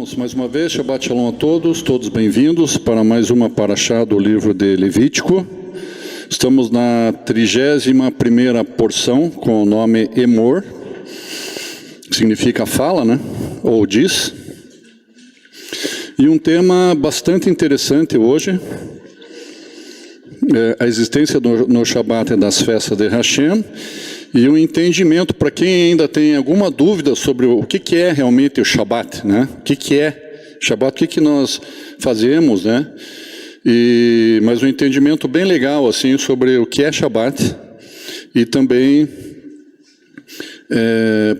irmãos, mais uma vez, Shabbat Shalom a todos, todos bem-vindos para mais uma paraxá do livro de Levítico. Estamos na 31ª porção, com o nome Emor, que significa fala, né? Ou diz. E um tema bastante interessante hoje, a existência no Shabbat das festas de Hashem, e um entendimento para quem ainda tem alguma dúvida sobre o que é realmente o Shabbat, né? O que é Shabbat, o que nós fazemos, né? Mas um entendimento bem legal assim sobre o que é Shabbat e também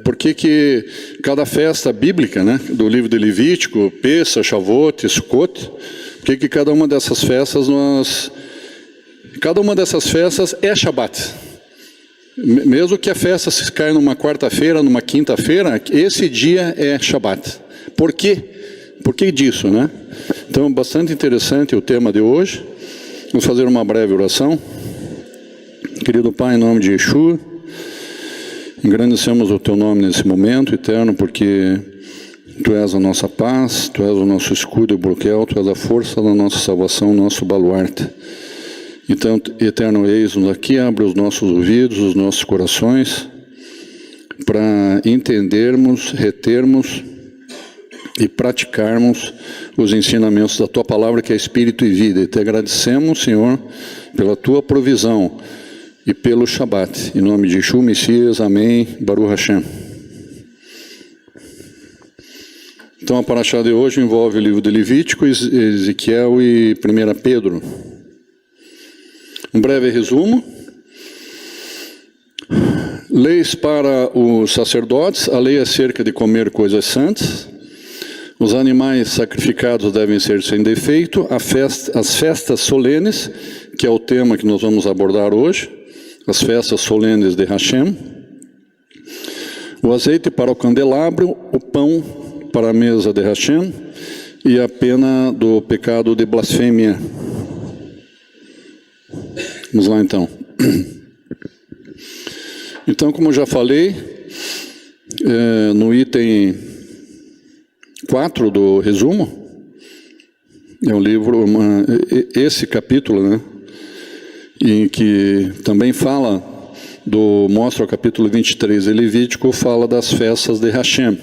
por que cada festa bíblica, né, do livro de Levítico, Pessa, Shavuot, Sukkot, por que cada uma dessas festas é Shabbat. Mesmo que a festa se caia numa quarta-feira, numa quinta-feira, esse dia é Shabbat. Por quê? Por que disso, né? Então, bastante interessante o tema de hoje. Vamos fazer uma breve oração. Querido Pai, em nome de Yeshua, engrandecemos o Teu nome nesse momento, Eterno, porque Tu és a nossa paz, Tu és o nosso escudo e broquel, Tu és a força da nossa salvação, nosso baluarte. Então, Eterno, eis-nos aqui, abre os nossos ouvidos, os nossos corações, para entendermos, retermos e praticarmos os ensinamentos da Tua palavra, que é Espírito e vida. E te agradecemos, Senhor, pela Tua provisão e pelo Shabat. Em nome de Yeshua, Messias, amém, Baruch Hashem. Então, a paraxá de hoje envolve o livro de Levítico, Ezequiel e 1 Pedro. Um breve resumo. Leis para os sacerdotes. A lei acerca de comer coisas santas. Os animais sacrificados devem ser sem defeito. As festas solenes, que é o tema que nós vamos abordar hoje. As festas solenes de Hashem. O azeite para o candelabro. O pão para a mesa de Hashem. E a pena do pecado de blasfêmia. Vamos lá então. Então, como eu já falei, no item 4 do resumo, é um livro, esse capítulo, né, em que também fala, mostra o capítulo 23 de Levítico, fala das festas de Hashem.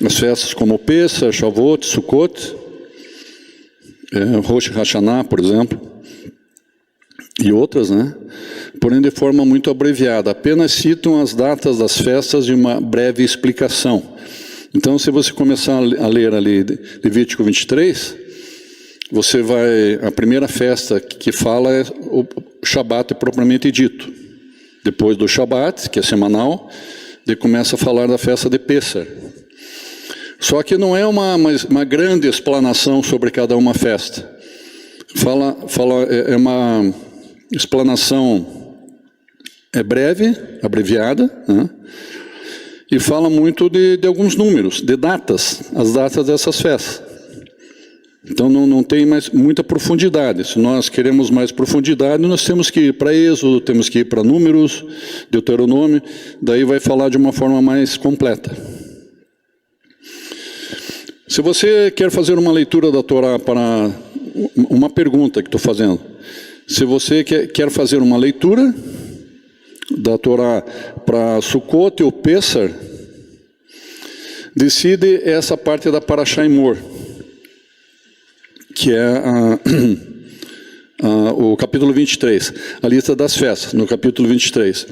As festas como Pessa, Shavuot, Sukkot, Rosh Hashanah, por exemplo, e outras, né? Porém de forma muito abreviada, apenas citam as datas das festas e uma breve explicação. Então, se você começar a ler ali Levítico 23, você a primeira festa que fala é o Shabat propriamente dito. Depois do Shabat, que é semanal, ele começa a falar da festa de Pessah. Só que não é uma grande explanação sobre cada uma festa. É uma explanação breve, abreviada, né? E fala muito de alguns números, de datas, as datas dessas festas. Então não tem mais muita profundidade. Se nós queremos mais profundidade, nós temos que ir para Êxodo, temos que ir para Números, Deuteronômio, daí vai falar de uma forma mais completa. Se você quer fazer uma leitura da Torá para uma pergunta que estou fazendo, se você quer fazer uma leitura da Torá para Sukkot ou Pessah, decide essa parte da Paraxá Emor, que é o capítulo 23, a lista das festas, no capítulo 23.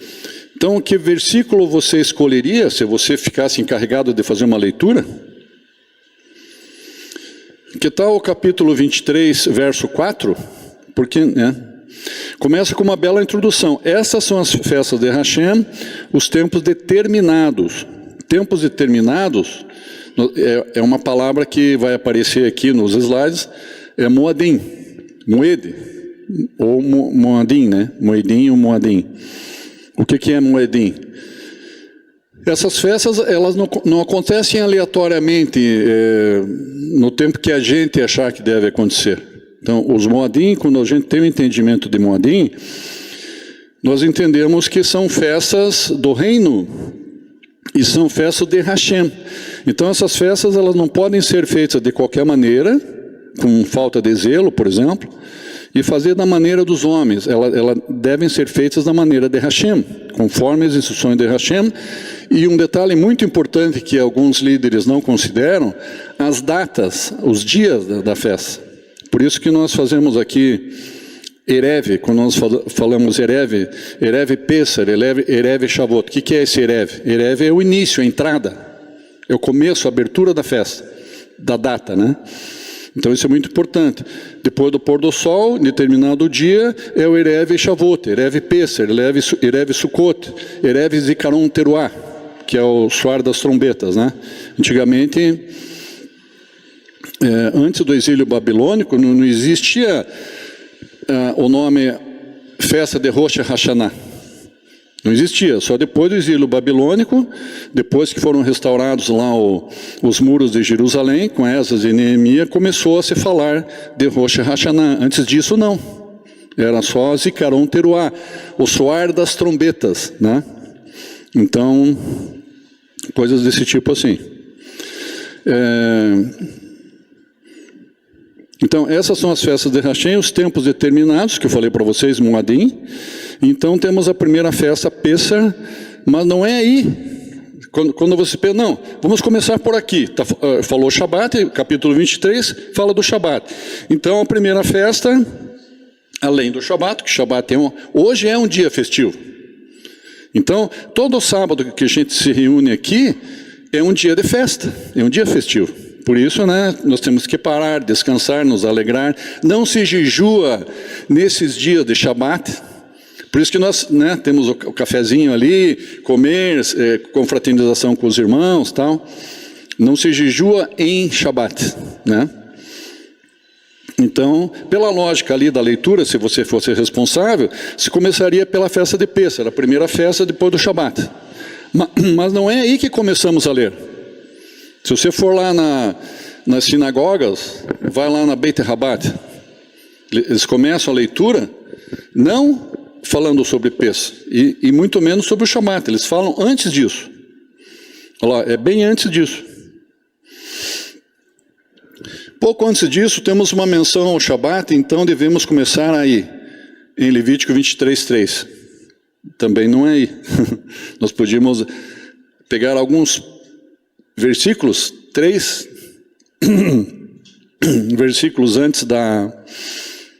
Então, que versículo você escolheria se você ficasse encarregado de fazer uma leitura? Que tal o capítulo 23, verso 4? Porque, né? Começa com uma bela introdução. Essas são as festas de Hashem, os tempos determinados. Tempos determinados é uma palavra que vai aparecer aqui nos slides, é Moadim, Moed, ou Moadim, né? Moedim ou Moadim. O que é Moedim? Essas festas, elas não acontecem aleatoriamente no tempo que a gente achar que deve acontecer. Então, os Moadim, quando a gente tem o entendimento de Moadim, nós entendemos que são festas do reino E são festas de Hashem. Então essas festas elas não podem ser feitas de qualquer maneira, com falta de zelo, por exemplo, e fazer da maneira dos homens. Elas devem ser feitas da maneira de Hashem, conforme as instruções de Hashem. E um detalhe muito importante que alguns líderes não consideram, as datas, os dias da festa. Por isso que nós fazemos aqui Erev, quando nós falamos Erev Pessar, Erev Shavuot. O que é esse Erev? Erev é o início, a entrada, é o começo, a abertura da festa, da data, né? Então isso é muito importante. Depois do pôr do sol, em determinado dia, é o Erev Shavuot, Erev Pessar, Erev Sukkot, Erev Zikaron Teruah, que é o soar das trombetas, né? Antigamente, antes do exílio babilônico, não existia o nome festa de Rosh Hashanah. Não existia, só depois do exílio babilônico, depois que foram restaurados lá os muros de Jerusalém, com Esdras e Neemias, começou a se falar de Rosh Hashanah. Antes disso, não. Era só Zikaron Teruah, o soar das trombetas, né? Então, coisas desse tipo assim. Então, essas são as festas de Hashem, os tempos determinados, que eu falei para vocês, Moadim. Então, temos a primeira festa, Pessar, mas não é aí. Quando você pensa, não, vamos começar por aqui. Falou Shabat, capítulo 23, fala do Shabat. Então, a primeira festa, além do Shabat, que Shabat hoje é um dia festivo. Então, todo sábado que a gente se reúne aqui, é um dia de festa, é um dia festivo. Por isso, né, nós temos que parar, descansar, nos alegrar. Não se jejua nesses dias de Shabat. Por isso que nós, né, temos o cafezinho ali, comer, confraternização com os irmãos, tal. Não se jejua em Shabat, né? Então, pela lógica ali da leitura, se você fosse responsável, se começaria pela festa de Pessar, a primeira festa depois do Shabat. Mas não é aí que começamos a ler. Se você for lá nas sinagogas, vai lá na Beit Rabat, eles começam a leitura não falando sobre Pessar, e muito menos sobre o Shabat, eles falam antes disso. Olha lá, é bem antes disso. Pouco antes disso, temos uma menção ao Shabat, então devemos começar aí, em Levítico 23:3. Também não é aí. Nós podíamos pegar alguns versículos, 3 versículos antes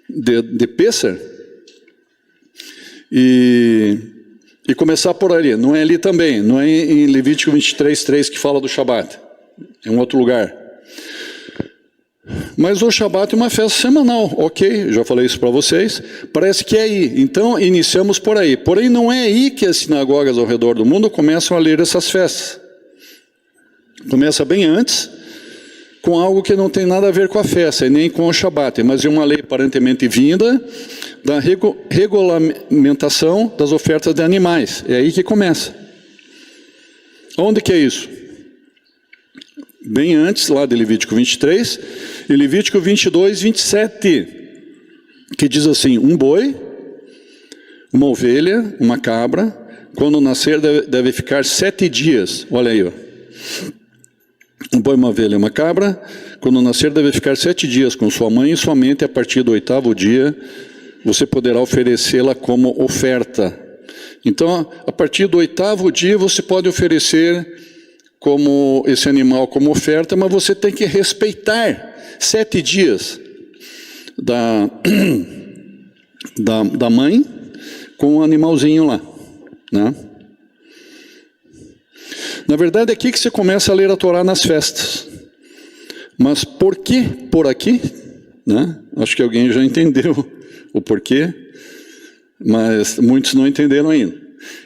de Pessar, e começar por ali. Não é ali também, não é em Levítico 23:3 que fala do Shabat, é um outro lugar. Mas o Shabat é uma festa semanal, ok, já falei isso para vocês, parece que é aí, então iniciamos por aí. Porém não é aí que as sinagogas ao redor do mundo começam a ler essas festas. Começa bem antes, com algo que não tem nada a ver com a festa, e nem com o Shabat, mas é uma lei aparentemente vinda da regulamentação das ofertas de animais. É aí que começa. Onde que é isso? Bem antes, lá de Levítico 23, e Levítico 22:27, que diz assim: um boi, uma ovelha, uma cabra, quando nascer deve ficar 7 dias. Olha aí, ó. Um boi, uma ovelha, uma cabra, quando nascer deve ficar 7 dias com sua mãe, e somente a partir do 8º dia você poderá oferecê-la como oferta. Então, a partir do 8º dia você pode oferecer como esse animal como oferta, mas você tem que respeitar 7 dias da mãe com o animalzinho lá, né? Na verdade é aqui que você começa a ler a Torá nas festas. Mas por que por aqui? Né? Acho que alguém já entendeu o porquê, mas muitos não entenderam ainda.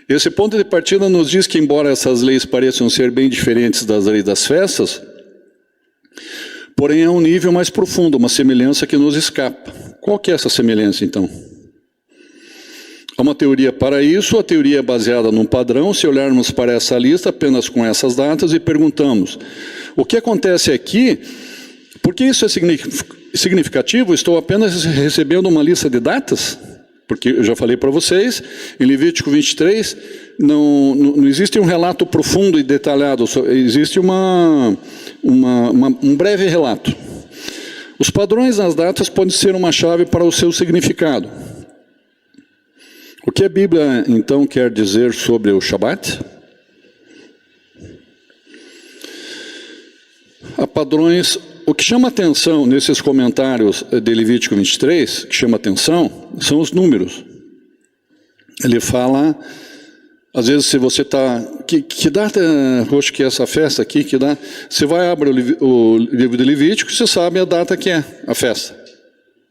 Esse ponto de partida nos diz que, embora essas leis pareçam ser bem diferentes das leis das festas, porém é um nível mais profundo, uma semelhança que nos escapa. Qual que é essa semelhança, então? Há uma teoria para isso, a teoria é baseada num padrão. Se olharmos para essa lista apenas com essas datas e perguntamos: o que acontece aqui? Por que isso é significativo? Estou apenas recebendo uma lista de datas? Porque eu já falei para vocês, em Levítico 23, não existe um relato profundo e detalhado, existe um breve relato. Os padrões nas datas podem ser uma chave para o seu significado. O que a Bíblia, então, quer dizer sobre o Shabat? Há padrões. O que chama atenção nesses comentários de Levítico 23, que chama atenção, são os números. Ele fala, às vezes, se você está... Que data, Roxo, que é essa festa aqui? Que dá? Você vai abrir o livro de Levítico e você sabe a data que é a festa,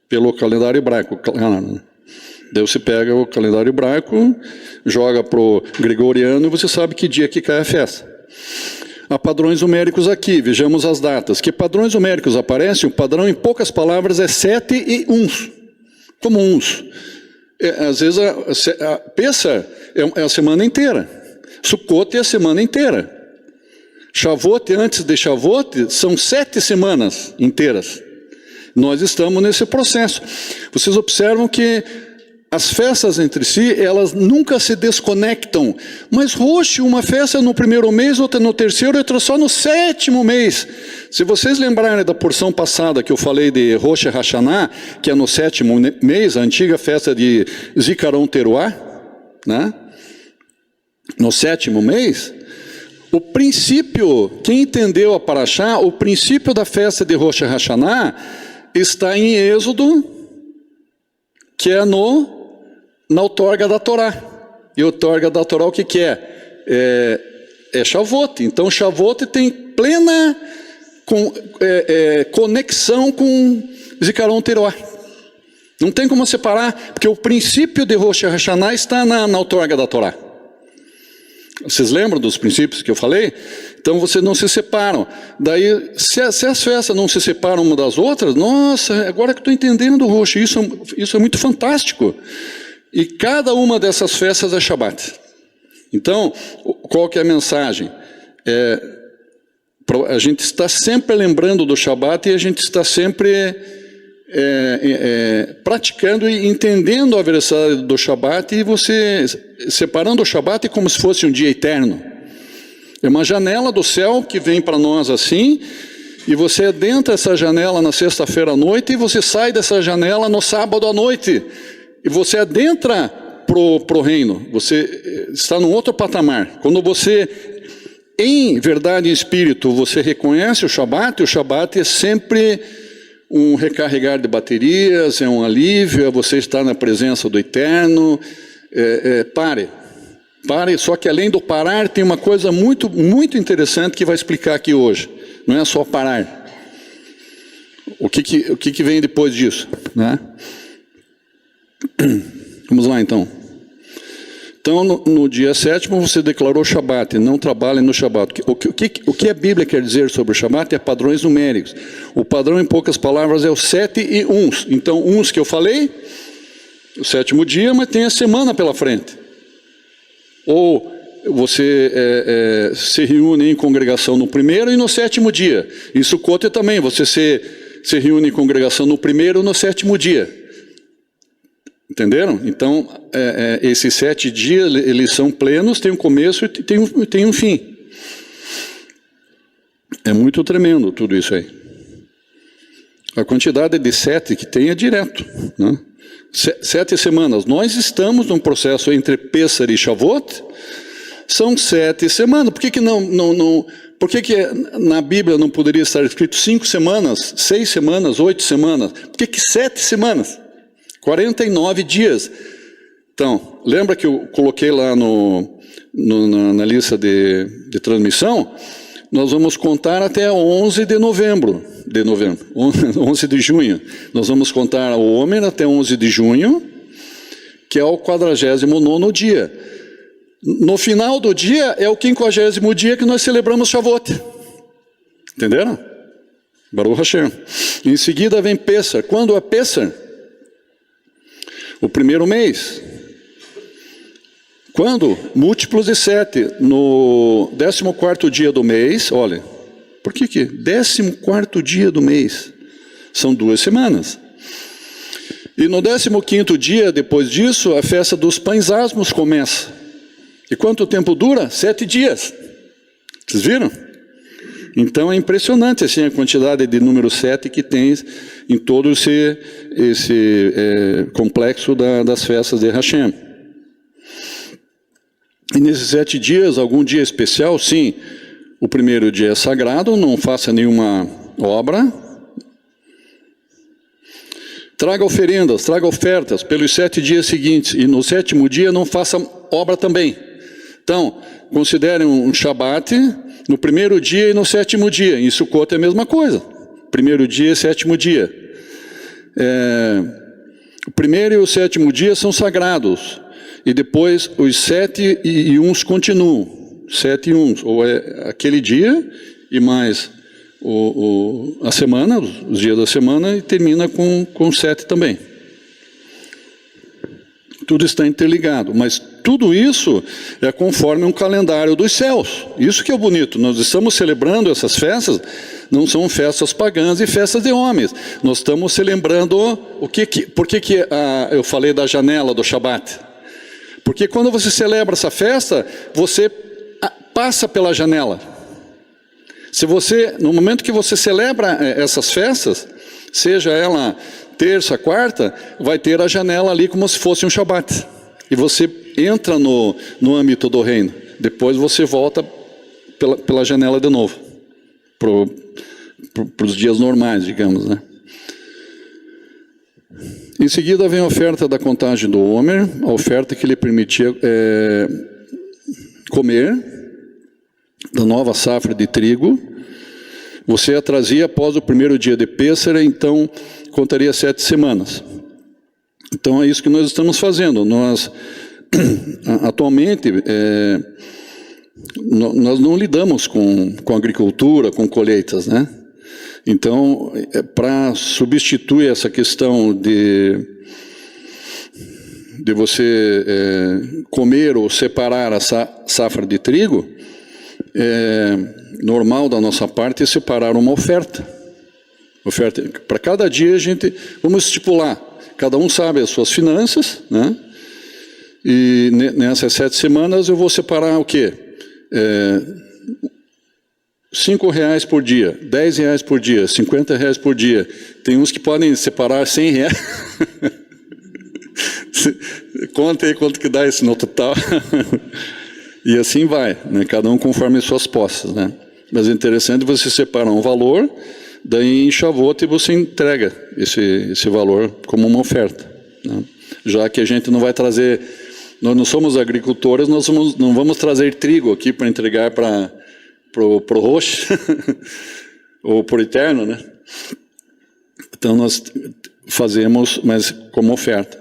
pelo calendário hebraico. Daí você pega o calendário hebraico, joga para o gregoriano e você sabe que dia que cai a festa. Há padrões numéricos aqui, vejamos as datas. Que padrões numéricos aparecem? O padrão, em poucas palavras, é 7 e uns. Como uns. Às vezes, a Pessah é a semana inteira. Sukkot é a semana inteira. Shavuot, antes de Shavuot, são 7 semanas inteiras. Nós estamos nesse processo. Vocês observam que as festas entre si, elas nunca se desconectam. Mas, Roxo, uma festa no primeiro mês, outra no terceiro, outra só no 7º mês. Se vocês lembrarem da porção passada que eu falei de Rosh Hashanah, que é no 7º mês, a antiga festa de Zikaron Teruah, né? No 7º mês, o princípio, quem entendeu a Parashá, o princípio da festa de Rosh Hashanah está em Êxodo, que é na outorga da Torá. E a outorga da Torá o que é? É Shavuot. Então Shavuot tem plena conexão com Zikaron Teruah. Não tem como separar, porque o princípio de Rosh Hashanah está na outorga da Torá. Vocês lembram dos princípios que eu falei? Então vocês não se separam. Daí, se as festas não se separam uma das outras, nossa, agora que estou entendendo, Roxo, isso é muito fantástico. E cada uma dessas festas é Shabat. Então, qual que é a mensagem? A gente está sempre lembrando do Shabat e a gente está sempre praticando e entendendo a verdade do Shabat, e você separando o Shabat como se fosse um dia eterno. É uma janela do céu que vem para nós assim, e você adentra essa janela na sexta-feira à noite e você sai dessa janela no sábado à noite. E você adentra pro reino, você está num outro patamar. Quando você, em verdade e espírito, você reconhece o Shabat é sempre um recarregar de baterias, é um alívio, é você estar na presença do Eterno. Pare, só que além do parar, tem uma coisa muito, muito interessante que vai explicar aqui hoje. Não é só parar. O que vem depois disso, né? Vamos lá então. Então no dia 7º você declarou Shabat, não trabalhe no Shabat. O que a Bíblia quer dizer sobre o Shabat é padrões numéricos. O padrão, em poucas palavras, é o 7 e uns. Então uns que eu falei, o 7º dia, mas tem a semana pela frente. Ou você se reúne em congregação no primeiro e no 7º dia. Isso conta também, você se reúne em congregação no primeiro e no 7º dia. Entenderam? Então, esses 7 dias, eles são plenos, tem um começo e tem um fim. É muito tremendo tudo isso aí. A quantidade de 7 que tem é direto, né? 7 semanas. Nós estamos num processo entre Pessah e Shavuot. São 7 semanas. Por que por que na Bíblia não poderia estar escrito 5 semanas, 6 semanas, 8 semanas? Por que 7 semanas? 49 dias. Então, lembra que eu coloquei lá na lista de transmissão? Nós vamos contar até 11 de novembro. 11 de junho. Nós vamos contar o homem até 11 de junho, que é o 49º dia. No final do dia, é o 50º dia que nós celebramos Shavuot. Entenderam? Baruch Hashem. Em seguida vem Pessah. Quando é Pessah? O primeiro mês. Quando? Múltiplos de 7. No 14º dia do mês, olha, por que 14º dia do mês? São 2 semanas. E no 15º dia, depois disso, a festa dos pães asmos começa. E quanto tempo dura? 7 dias. Vocês viram? Então é impressionante assim, a quantidade de número 7 que tem em todo esse complexo das festas de Hashem. E nesses 7 dias, algum dia especial? Sim. O primeiro dia é sagrado, não faça nenhuma obra. Traga oferendas, traga ofertas pelos 7 dias seguintes. E no 7º dia não faça obra também. Então, considerem um Shabat no primeiro dia e no 7º dia. Em Sukkot é a mesma coisa. Primeiro dia e 7º dia. O primeiro e o 7º dia são sagrados. E depois os 7 e uns continuam. 7 e uns. Ou é aquele dia e mais a semana, os dias da semana, e termina com 7 também. Tudo está interligado, mas tudo isso é conforme um calendário dos céus. Isso que é bonito, nós estamos celebrando essas festas, não são festas pagãs e festas de homens. Nós estamos celebrando por que eu falei da janela do Shabat? Porque quando você celebra essa festa, você passa pela janela. No momento que você celebra essas festas, seja ela terça, quarta, vai ter a janela ali como se fosse um Shabat. E você entra no âmbito do reino. Depois você volta pela janela de novo. Para os dias normais, digamos, né? Em seguida vem a oferta da contagem do Homer, a oferta que lhe permitia comer da nova safra de trigo. Você a trazia após o primeiro dia de Pêssera, então contaria 7 semanas. Então é isso que nós estamos fazendo. Nós, atualmente, nós não lidamos com agricultura, com colheitas, né? Então, para substituir essa questão de você comer ou separar a safra de trigo, normal da nossa parte é separar uma oferta. Para cada dia a gente, vamos estipular, cada um sabe as suas finanças, né? E nessas 7 semanas eu vou separar o quê? R$5 por dia, R$10 por dia, R$50 por dia. Tem uns que podem separar R$100. Conta aí quanto que dá isso no total. E assim vai, né? Cada um conforme as suas posses, né? Mas é interessante você separar um valor, daí em Shavuot você entrega esse valor como uma oferta, né? Já que a gente não vai trazer, nós não somos agricultores, nós não vamos trazer trigo aqui para entregar para o Rosh, ou para o Eterno, né? Então nós fazemos, mas como oferta.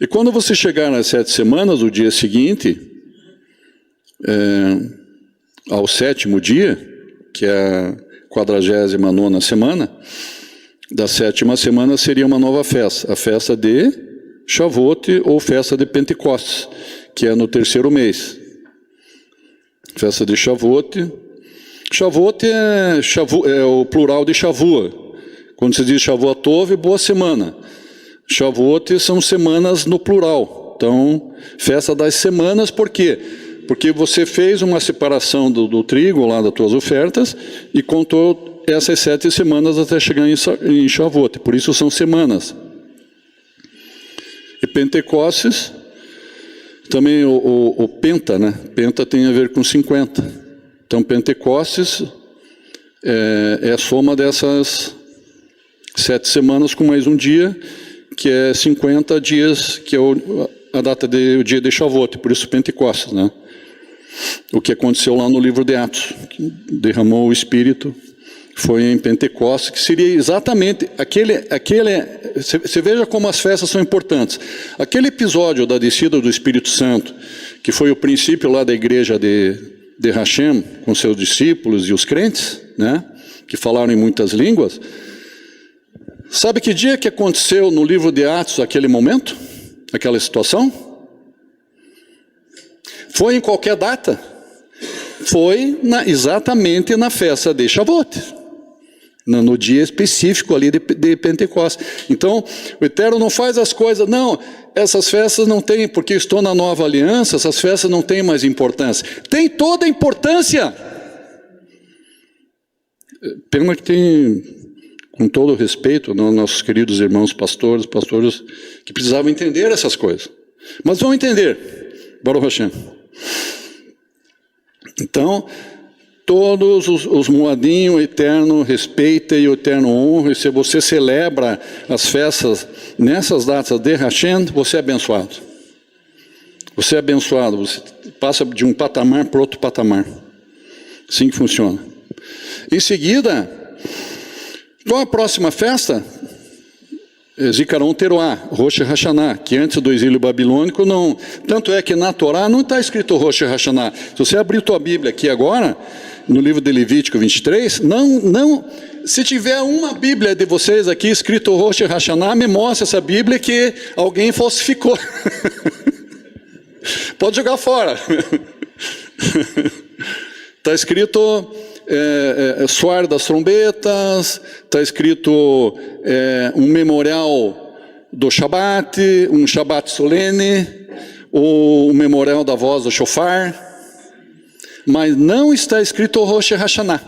E quando você chegar nas 7 semanas, o dia seguinte, ao 7º dia, que é a 49ª semana, da 7ª semana seria uma nova festa, a festa de Shavuot ou festa de Pentecostes, que é no 3º mês. Festa de Shavuot. Shavuot é o plural de Shavua. Quando se diz Shavuotov, boa semana. Shavuot são semanas no plural. Então, festa das semanas, por quê? Porque você fez uma separação do trigo lá das tuas ofertas e contou essas 7 semanas até chegar em Shavuot. Por isso são semanas. E Pentecostes, também o Penta, né? Penta tem a ver com 50. Então, Pentecostes é a soma dessas 7 semanas com mais um dia, que é 50 dias, que é a data do dia de Shavuot, por isso Pentecostes, né? O que aconteceu lá no livro de Atos, que derramou o Espírito, foi em Pentecostes, que seria exatamente você veja como as festas são importantes. Aquele episódio da descida do Espírito Santo, que foi o princípio lá da igreja de Hashem, com seus discípulos e os crentes, né? Que falaram em muitas línguas. Sabe que dia que aconteceu no livro de Atos aquele momento? Aquela situação? Foi em qualquer data? Foi exatamente na festa de Shavuot. no dia específico ali de Pentecostes. Então, o Eterno não faz as coisas, não, essas festas não têm, porque eu estou na nova aliança, essas festas não têm mais importância. Tem toda a importância. Pena que tem, com todo o respeito, nossos queridos irmãos pastores que precisavam entender essas coisas. Mas vão entender, Baruch Hashem. Então, todos os Moadim, o Eterno respeita e o Eterno honra, e se você celebra as festas nessas datas de Hashem, você é abençoado. Você é abençoado, você passa de um patamar para outro patamar. Assim que funciona. Em seguida, qual a próxima festa? Zikaron Teruah, Rosh Hashanah, que antes do exílio babilônico não... Tanto é que na Torá não está escrito Rosh Hashanah. Se você abrir tua Bíblia aqui agora, no livro de Levítico 23, se tiver uma Bíblia de vocês aqui escrito Rosh Hashanah, me mostra essa Bíblia que alguém falsificou. Pode jogar fora. Está escrito soar das trombetas, está escrito um memorial do Shabat, um Shabat solene, ou um memorial da voz do shofar, mas não está escrito Rosh Hashanah.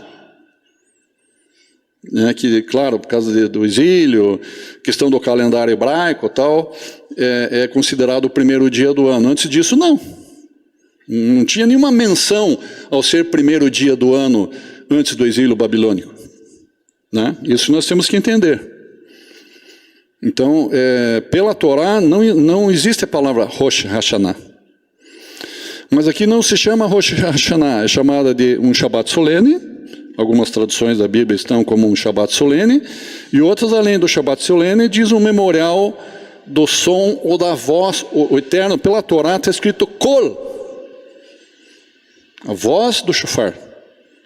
Que, claro, por causa do exílio, questão do calendário hebraico e tal, é considerado o primeiro dia do ano. Antes disso, não. Não tinha nenhuma menção ao ser primeiro dia do ano antes do exílio babilônico. Isso nós temos que entender. Então, pela Torá, não existe a palavra Rosh Hashanah. Mas aqui não se chama Rosh Hashanah, é chamada de um Shabat solene. Algumas traduções da Bíblia estão como um Shabat solene, e outras, além do Shabat solene, diz um memorial do som ou da voz. O Eterno, pela Torá, está escrito Kol. A voz do shofar.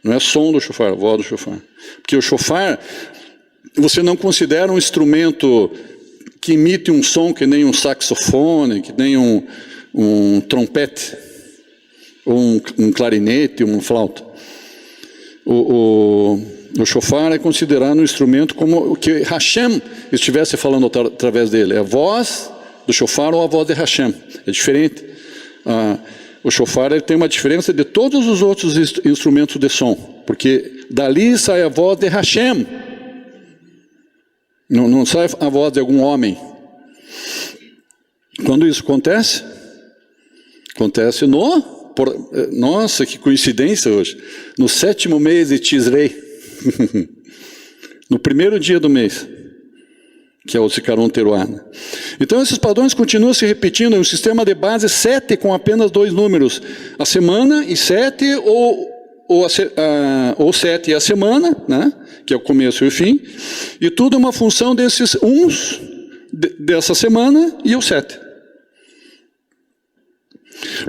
Não é som do shofar, a voz do shofar. Porque o shofar, você não considera um instrumento que emite um som que nem um saxofone, que nem um trompete, ou um clarinete, uma flauta. O shofar é considerado um instrumento como o que Hashem estivesse falando através dele. É a voz do shofar ou a voz de Hashem. É diferente. O shofar ele tem uma diferença de todos os outros instrumentos de som, porque dali sai a voz de Hashem, não sai a voz de algum homem. Quando isso acontece? Acontece nossa, que coincidência hoje, no 7º mês de Tisrei, no primeiro dia do mês, que é o Zikaron Teruah. Então esses padrões continuam se repetindo em um sistema de base 7 com apenas 2 números, a semana e 7, ou 7 e a semana, que é o começo e o fim, e tudo é uma função desses uns, dessa semana e o 7.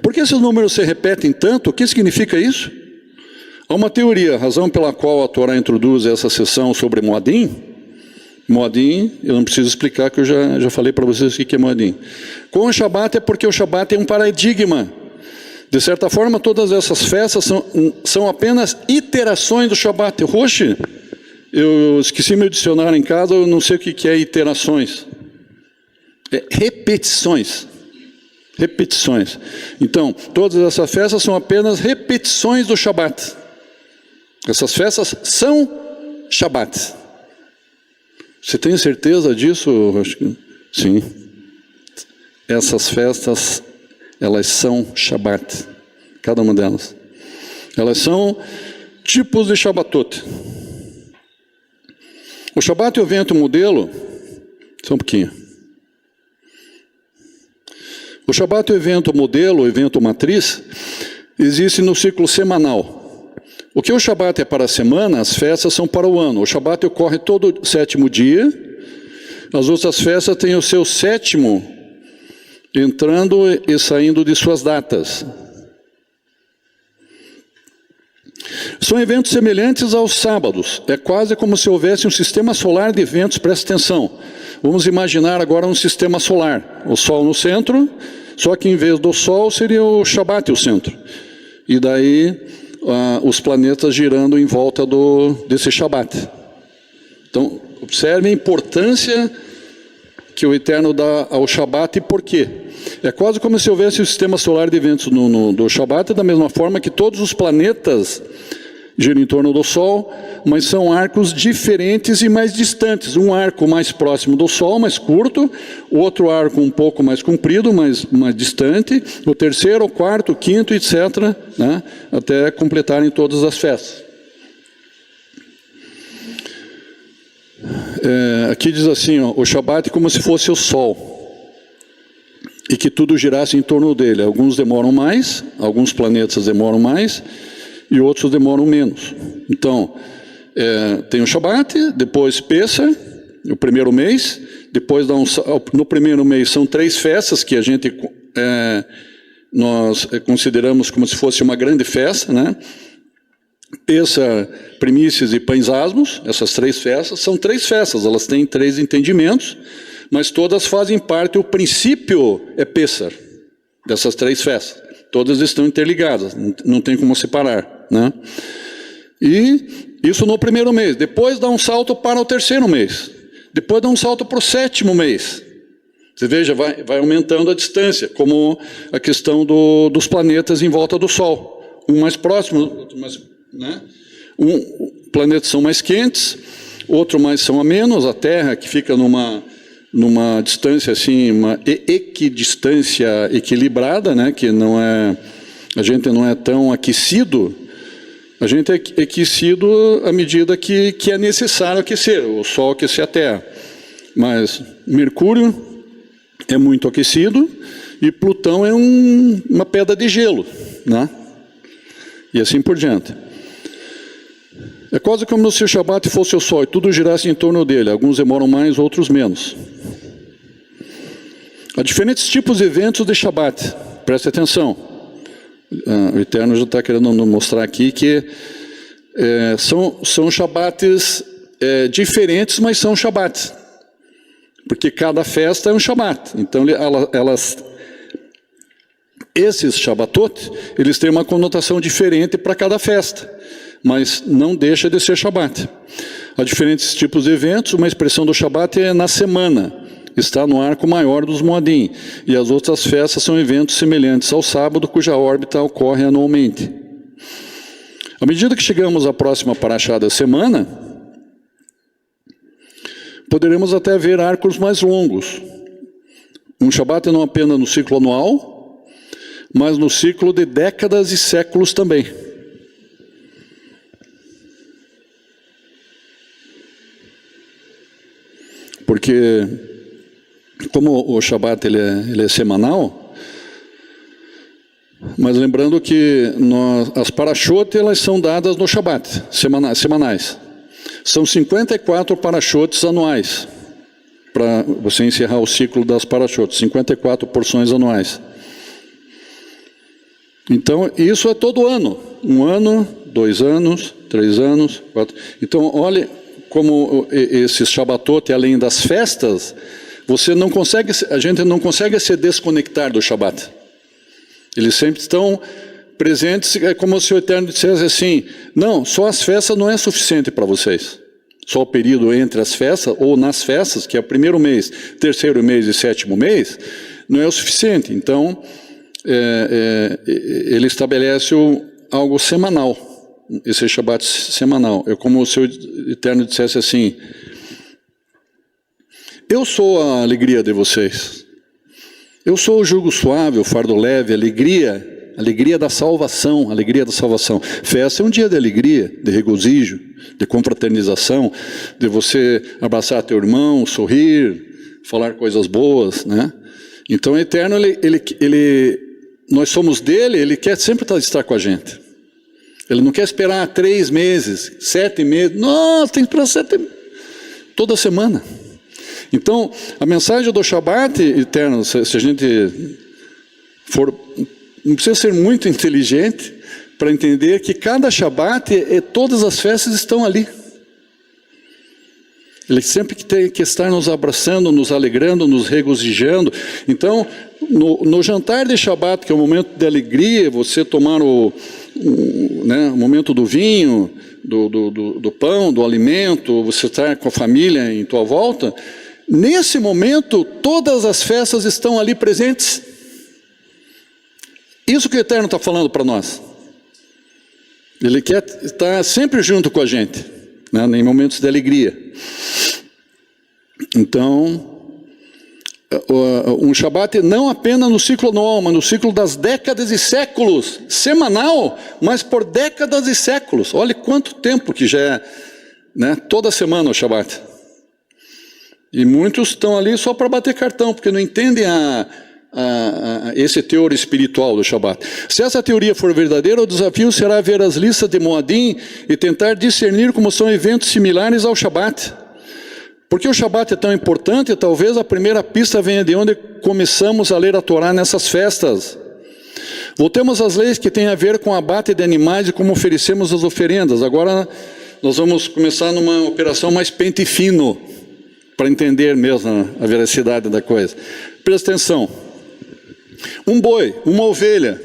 Por que esses números se repetem tanto? O que significa isso? Há uma teoria, a razão pela qual a Torá introduz essa seção sobre Moadim. Moadim, eu não preciso explicar, que eu já falei para vocês o que é Moadim. Com o Shabat é porque o Shabat é um paradigma. De certa forma, todas essas festas são apenas iterações do Shabat. Roxe, eu esqueci meu dicionário em casa, eu não sei o que é iterações. É repetições. Repetições. Então, todas essas festas são apenas repetições do Shabat. Essas festas são Shabat. Você tem certeza disso? Sim. Essas festas, elas são Shabat. Cada uma delas. Elas são tipos de Shabbatot. O Shabat é o evento modelo. Só um pouquinho. O Shabat é o evento modelo, o evento matriz, existe no ciclo semanal. O que o Shabat é para a semana, as festas são para o ano. O Shabat ocorre todo 7º dia, as outras festas têm o seu 7º entrando e saindo de suas datas. São eventos semelhantes aos sábados. É quase como se houvesse um sistema solar de eventos, presta atenção. Vamos imaginar agora um sistema solar. O Sol no centro, só que em vez do Sol seria o Shabat o centro. E daí os planetas girando em volta desse Shabat. Então, observe a importância que o Eterno dá ao Shabat e por quê. É quase como se houvesse o sistema solar de eventos do Shabat, da mesma forma que todos os planetas giram em torno do Sol, mas são arcos diferentes e mais distantes. Um arco mais próximo do Sol, mais curto, o outro arco um pouco mais comprido, mais distante, o terceiro, o quarto, o quinto, etc., né, até completarem todas as festas. Aqui diz assim, ó, o Shabat é como se fosse o Sol, e que tudo girasse em torno dele. Alguns demoram mais, alguns planetas demoram mais, e outros demoram menos. Então, tem o Shabat, depois Pessah, o primeiro mês, depois no primeiro mês são 3 festas que a gente nós consideramos como se fosse uma grande festa, né? Pessah, primícias e pães asmos, essas 3 festas, são 3 festas, elas têm 3 entendimentos, mas todas fazem parte, o princípio é Pessah, dessas 3 festas. Todas estão interligadas, não tem como separar, né? E isso no primeiro mês. Depois dá um salto para o terceiro mês. Depois dá um salto para o 7º mês. Você veja, vai aumentando a distância, como a questão dos planetas em volta do Sol. Um mais próximo, outro mais, né? Planetas são mais quentes, outro mais são a menos. A Terra, que fica numa distância assim, uma equidistância equilibrada, né, que não é, a gente não é tão aquecido, a gente é aquecido à medida que é necessário aquecer, o Sol aquecer a Terra. Mas Mercúrio é muito aquecido e Plutão é uma pedra de gelo, né? E assim por diante. É quase como se o Shabat fosse o Sol e tudo girasse em torno dele. Alguns demoram mais, outros menos. Há diferentes tipos de eventos de Shabat. Preste atenção. O Eterno já está querendo mostrar aqui que são Shabates diferentes, mas são Shabat. Porque cada festa é um Shabat. Então, esses Shabatot, eles têm uma conotação diferente para cada festa, mas não deixa de ser Shabat. Há diferentes tipos de eventos, uma expressão do Shabat é na semana, está no arco maior dos Moadim, e as outras festas são eventos semelhantes ao sábado, cuja órbita ocorre anualmente. À medida que chegamos à próxima paraxá da semana, poderemos até ver arcos mais longos. Um Shabat não apenas no ciclo anual, mas no ciclo de décadas e séculos também. Porque, como o Shabat ele é semanal, mas lembrando que as parashot elas são dadas no Shabat, semanais. São 54 parashotes anuais, para você encerrar o ciclo das parashot, 54 porções anuais. Então, isso é todo ano. 1 ano, 2 anos, 3 anos, 4. Então, olha como esses Shabbatot, além das festas, a gente não consegue se desconectar do Shabat. Eles sempre estão presentes, é como se o Eterno dissesse assim, não, só as festas não é suficiente para vocês. Só o período entre as festas, ou nas festas, que é o primeiro mês, terceiro mês e 7º mês, não é o suficiente. Então, ele estabelece algo semanal, esse Shabat semanal. É como se o Eterno dissesse assim, eu sou a alegria de vocês, eu sou o jugo suave, o fardo leve, alegria da salvação, alegria da salvação. Festa é um dia de alegria, de regozijo, de confraternização, de você abraçar teu irmão, sorrir, falar coisas boas, né? Então o Eterno, nós somos dele, ele quer sempre estar com a gente. Ele não quer esperar 3 meses, 7 meses, nossa, tem que esperar 7 meses, toda semana. Então, a mensagem do Shabat, Eterno, se a gente for, não precisa ser muito inteligente para entender que cada Shabat, todas as festas estão ali. Ele sempre tem que estar nos abraçando, nos alegrando, nos regozijando. Então, no jantar de Shabat, que é um momento de alegria, você tomar né, o momento do vinho, do pão, do alimento, você está com a família em tua volta, nesse momento todas as festas estão ali presentes. Isso que o Eterno está falando para nós. Ele quer estar sempre junto com a gente, né, em momentos de alegria. Então, um Shabat não apenas no ciclo anual, mas no ciclo das décadas e séculos, semanal, mas por décadas e séculos. Olha quanto tempo que já é, né, toda semana o Shabat. E muitos estão ali só para bater cartão, porque não entendem esse teor espiritual do Shabat. Se essa teoria for verdadeira, o desafio será ver as listas de Moadim e tentar discernir como são eventos similares ao Shabat. Porque o Shabat é tão importante, talvez a primeira pista venha de onde começamos a ler a Torá nessas festas. Voltemos às leis que têm a ver com o abate de animais e como oferecemos as oferendas. Agora nós vamos começar numa operação mais pente fino, para entender mesmo a veracidade da coisa. Presta atenção. Um boi, uma ovelha,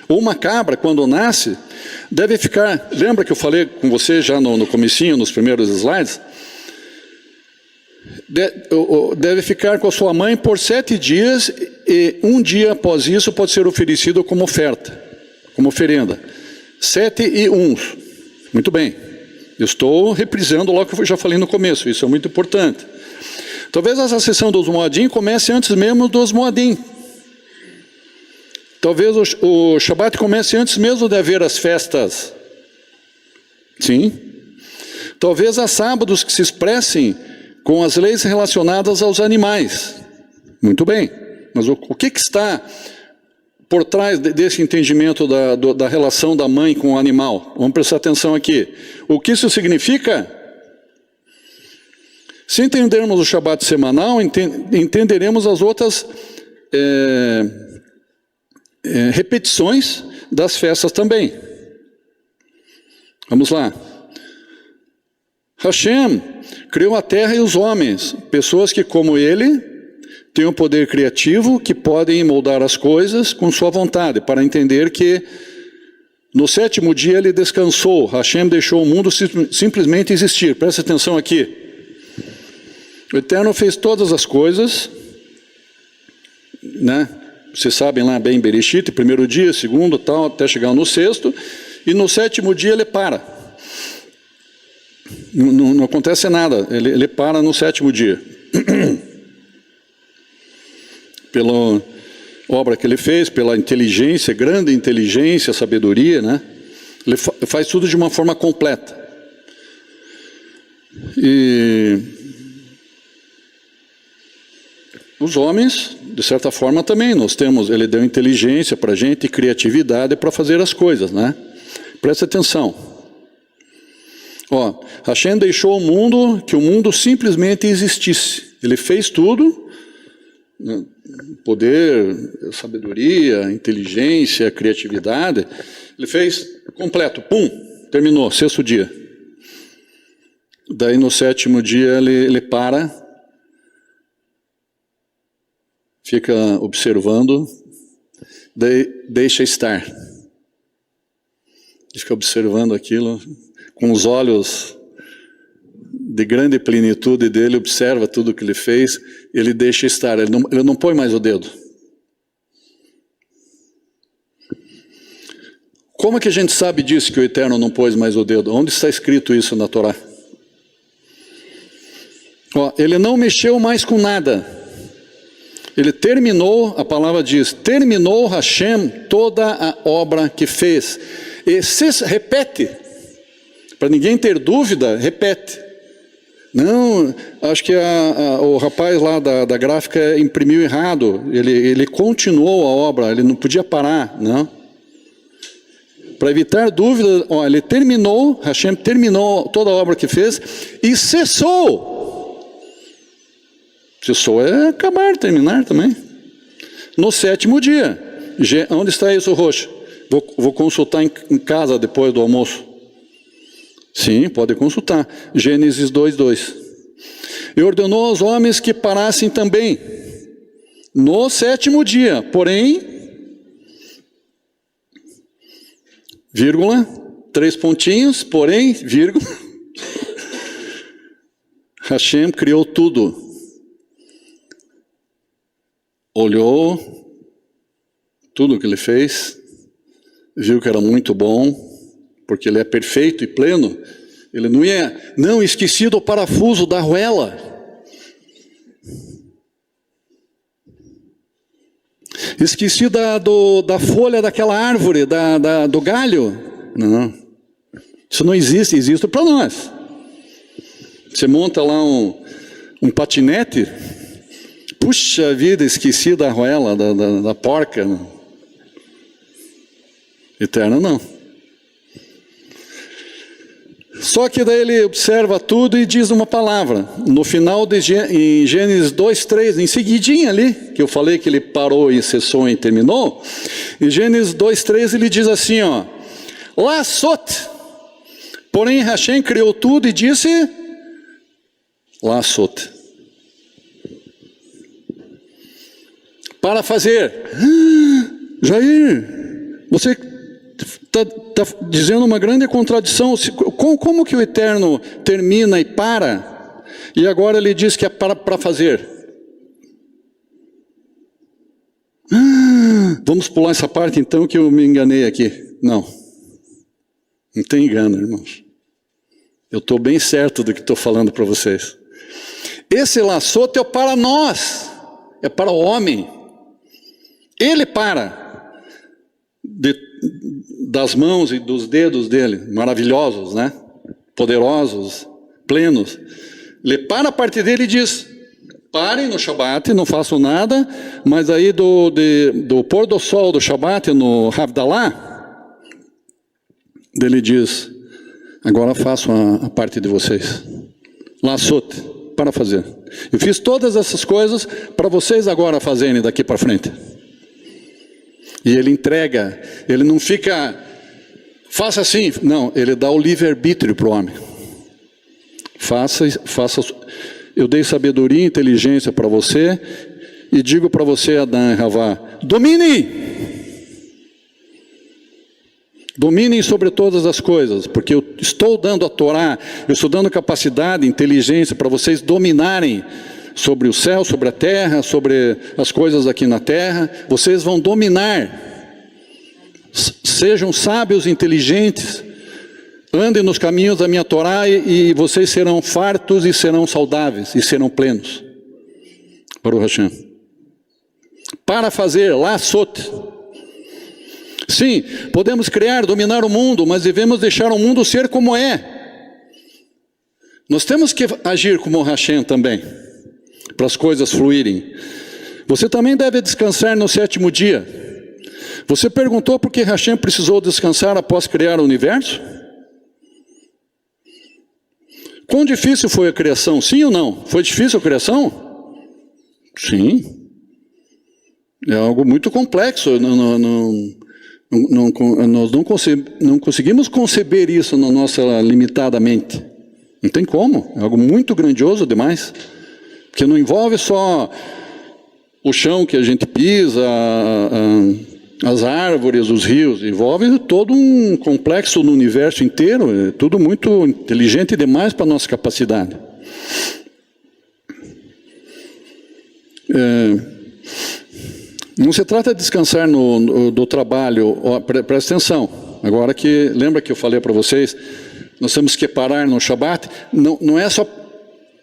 ou uma cabra, quando nasce, deve ficar... Lembra que eu falei com você já no comecinho, nos primeiros slides? Deve ficar com a sua mãe por 7 dias e um dia após isso pode ser oferecido como oferta, como oferenda. 7 e 1. Muito bem. Eu estou reprisando logo que eu já falei no começo, isso é muito importante. Talvez essa sessão dos Moadim comece antes mesmo dos Moadim. Talvez o Shabat comece antes mesmo de haver as festas. Sim. Talvez há sábados que se expressem com as leis relacionadas aos animais. Muito bem, mas o que está por trás desse entendimento da relação da mãe com o animal? Vamos prestar atenção aqui. O que isso significa? Se entendermos o Shabat semanal, entenderemos as outras repetições das festas também. Vamos lá. Hashem criou a terra e os homens, pessoas que, como ele, têm um poder criativo, que podem moldar as coisas com sua vontade, para entender que no 7º dia ele descansou. Hashem deixou o mundo simplesmente existir. Presta atenção aqui. O Eterno fez todas as coisas, né? Vocês sabem lá bem, Bereshit, 1º dia, 2º, tal, até chegar no 6º, e no 7º dia ele para. Não acontece nada, ele para no 7º dia. Pela obra que ele fez, pela inteligência, grande inteligência, sabedoria, né? Ele faz tudo de uma forma completa. E os homens, de certa forma também, ele deu inteligência para a gente e criatividade para fazer as coisas, né? Presta atenção. Hashem deixou o mundo, que o mundo simplesmente existisse. Ele fez tudo, né? Poder, sabedoria, inteligência, criatividade. Ele fez completo, pum, terminou, 6º dia. Daí no 7º dia ele para, fica observando, daí deixa estar. Ele fica observando aquilo, com os olhos de grande plenitude dele, observa tudo o que ele fez, ele deixa estar, ele não põe mais o dedo. Como é que a gente sabe disso, que o Eterno não pôs mais o dedo? Onde está escrito isso na Torá? Ele não mexeu mais com nada. Ele terminou, a palavra diz, terminou Hashem toda a obra que fez. E se repete, para ninguém ter dúvida, repete. Não, acho que o rapaz lá da gráfica imprimiu errado. Ele continuou a obra, ele não podia parar, não. Para evitar dúvida, ele terminou, Hashem terminou toda a obra que fez e cessou. Cessou é acabar, terminar também. No 7º dia. Onde está isso, Rocha? Vou consultar em casa depois do almoço. Sim, pode consultar. Gênesis 2:2. E ordenou aos homens que parassem também no 7º dia. Porém, vírgula, 3 pontinhos, porém, vírgula. Hashem criou tudo. Olhou tudo que ele fez, viu que era muito bom, porque ele é perfeito e pleno. Ele não ia, não, esqueci do parafuso da arruela. Esqueci da folha daquela árvore, do galho. Não, isso não existe, existe para nós. Você monta lá um patinete, puxa vida, esqueci da arruela, da porca. Não. Eterno não. Só que daí ele observa tudo e diz uma palavra. No final, em Gênesis 2:3, em seguidinha ali, que eu falei que ele parou e cessou e terminou, em Gênesis 2:3 ele diz assim, ó, Lassot, porém Hashem criou tudo e disse, Lassot, para fazer. Jair, você está dizendo uma grande contradição. Como que o Eterno termina e para? E agora ele diz que é para fazer. Vamos pular essa parte então que eu me enganei aqui. Não tem engano, irmãos. Eu estou bem certo do que estou falando para vocês. Esse laçote é para nós, é para o homem. Ele para das mãos e dos dedos dele, maravilhosos, né? Poderosos, plenos. Ele para a partir dele e diz, parem no Shabat, não façam nada, mas aí do pôr do sol do Shabat no Havdalah, ele diz, agora façam a parte de vocês. Laçote, para fazer. Eu fiz todas essas coisas para vocês agora fazerem daqui para frente. E ele entrega, ele não fica, faça assim, não, ele dá o livre-arbítrio para o homem. Faça, eu dei sabedoria e inteligência para você, e digo para você, Adão e Havá, dominem sobre todas as coisas, porque eu estou dando a Torá, eu estou dando capacidade, inteligência para vocês dominarem sobre o céu, sobre a terra, sobre as coisas aqui na terra. Vocês vão dominar. Sejam sábios, inteligentes, andem nos caminhos da minha Torá e vocês serão fartos e serão saudáveis e serão plenos. Baruch Hashem. Para fazer, laçote. Sim, podemos criar, dominar o mundo, mas devemos deixar o mundo ser como é. Nós temos que agir como Hashem também, para as coisas fluírem. Você também deve descansar no 7º dia. Você perguntou por que Hashem precisou descansar após criar o universo? Quão difícil foi a criação? Sim ou não? Foi difícil a criação? Sim. É algo muito complexo. Nós não conseguimos conceber isso na nossa limitada mente. Não tem como. É algo muito grandioso demais. Porque não envolve só o chão que a gente pisa, as árvores, os rios. Envolve todo um complexo no universo inteiro. É tudo muito inteligente demais para a nossa capacidade. Não se trata de descansar do trabalho. Presta atenção. Agora que, lembra que eu falei para vocês, nós temos que parar no Shabat. Não é só,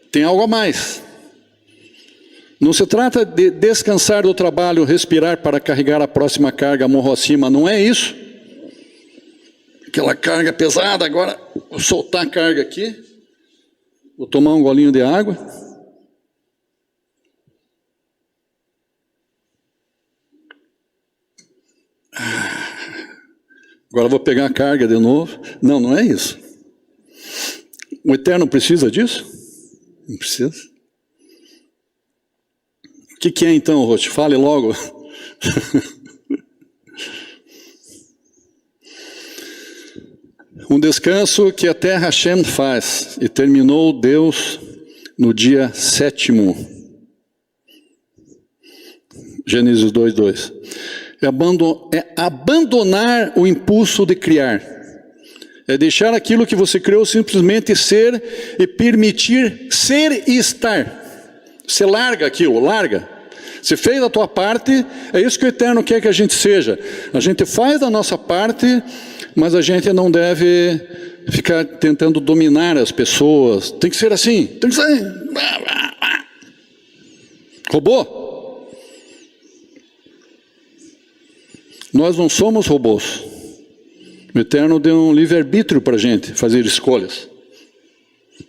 tem algo a mais. Não se trata de descansar do trabalho, respirar para carregar a próxima carga morro acima. Não é isso. Aquela carga pesada, agora vou soltar a carga aqui. Vou tomar um golinho de água. Agora vou pegar a carga de novo. Não é isso. O Eterno precisa disso? Não precisa. O que é então, Roth? Fale logo. Um descanso que até Hashem faz. E terminou Deus no dia 7º. Gênesis 2:2. é abandonar o impulso de criar. É deixar aquilo que você criou simplesmente ser e permitir ser e estar. Você larga aquilo, larga. Você fez a tua parte, é isso que o Eterno quer que a gente seja. A gente faz a nossa parte, mas a gente não deve ficar tentando dominar as pessoas. Tem que ser assim, tem que ser. Robô? Nós não somos robôs. O Eterno deu um livre-arbítrio para a gente fazer escolhas.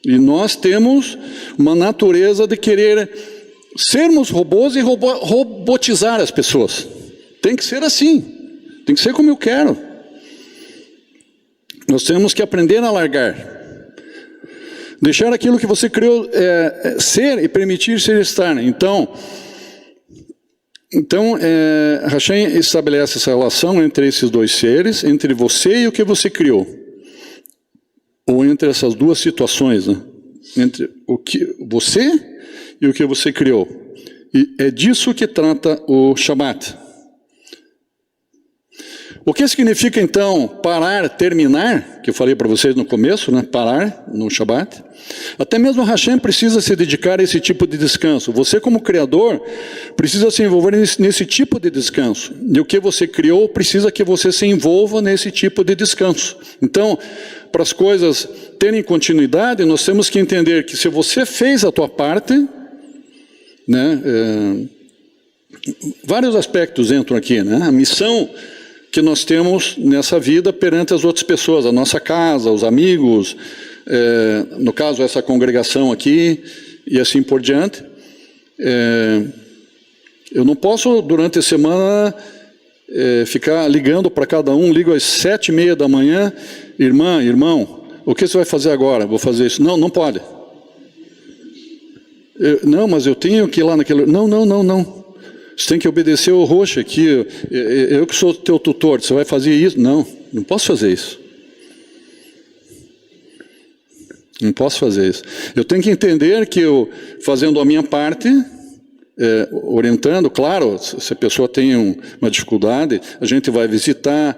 E nós temos uma natureza de querer sermos robôs e robotizar as pessoas. Tem que ser assim. Tem que ser como eu quero. Nós temos que aprender a largar. Deixar aquilo que você criou ser e permitir ser estar. Então Hashem estabelece essa relação entre esses dois seres, entre você e o que você criou. Ou entre essas duas situações, né? Entre o que você e o que você criou. E é disso que trata o Shabat. O que significa então parar, terminar, que eu falei para vocês no começo, né? Parar no Shabat. Até mesmo Hashem precisa se dedicar a esse tipo de descanso. Você como criador precisa se envolver nesse tipo de descanso. E o que você criou precisa que você se envolva nesse tipo de descanso. Então, para as coisas terem continuidade, nós temos que entender que se você fez a tua parte, né, vários aspectos entram aqui, né? A missão que nós temos nessa vida perante as outras pessoas, a nossa casa, os amigos, no caso essa congregação aqui, e assim por diante. Eu não posso durante a semana ficar ligando para cada um, ligo às 7h30 da manhã, irmã, irmão, o que você vai fazer agora? Vou fazer isso. Não, não pode. Não, mas eu tenho que ir lá naquele... Não. Você tem que obedecer o Roxo aqui, eu que sou teu tutor, você vai fazer isso? Não posso fazer isso. Não posso fazer isso. Eu tenho que entender que eu, fazendo a minha parte, orientando, claro, se a pessoa tem uma dificuldade, a gente vai visitar.